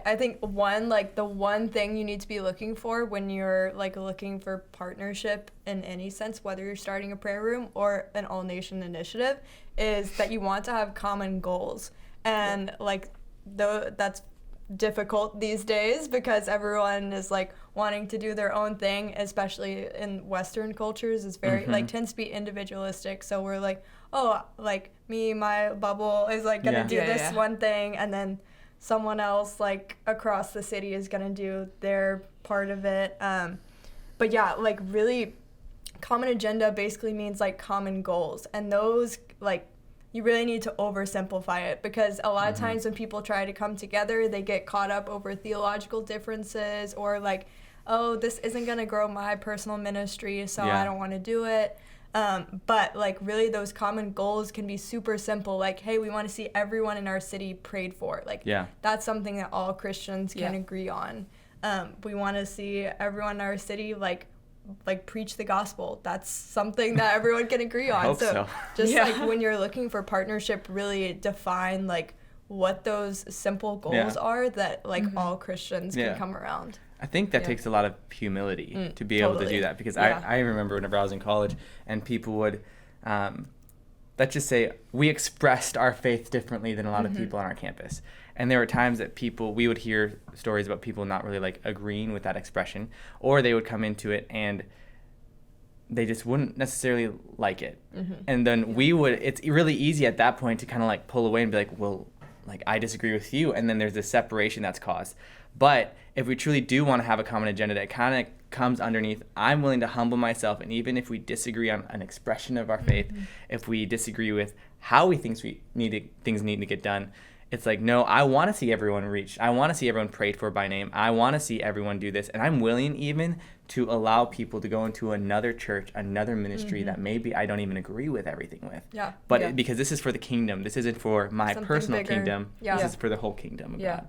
I think the one thing you need to be looking for when you're like looking for partnership in any sense, whether you're starting a prayer room or an all nation initiative, is that you want to have common goals. And like that's difficult these days because everyone is like wanting to do their own thing, especially in Western cultures. Is very like tends to be individualistic. So we're like, oh, like me, my bubble is like gonna do this one thing, and then someone else like across the city is gonna do their part of it. But yeah, like really common agenda basically means like common goals, and those like you really need to oversimplify it because a lot of times when people try to come together, they get caught up over theological differences or like, oh, this isn't gonna grow my personal ministry, so I don't want to do it. But like really those common goals can be super simple. Like, hey, we want to see everyone in our city prayed for. Like that's something that all Christians can agree on. We want to see everyone in our city like preach the gospel. That's something that everyone can agree on. I hope so. Just like when you're looking for partnership, really define like what those simple goals are that like all Christians can come around. I think that takes a lot of humility to be able to do that because I remember whenever I was in college and people would, let's just say we expressed our faith differently than a lot of people on our campus. And there were times that we would hear stories about people not really like agreeing with that expression, or they would come into it and they just wouldn't necessarily like it. And then it's really easy at that point to kind of like pull away and be like, well, like I disagree with you. And then there's this separation that's caused. But if we truly do want to have a common agenda that kind of comes underneath, I'm willing to humble myself. And even if we disagree on an expression of our faith, if we disagree with how we think things need to get done, it's like, no, I want to see everyone reached. I want to see everyone prayed for by name. I want to see everyone do this. And I'm willing even to allow people to go into another church, another ministry that maybe I don't even agree with everything with. But because this is for the kingdom. This isn't for my personal kingdom. This is for the whole kingdom of God.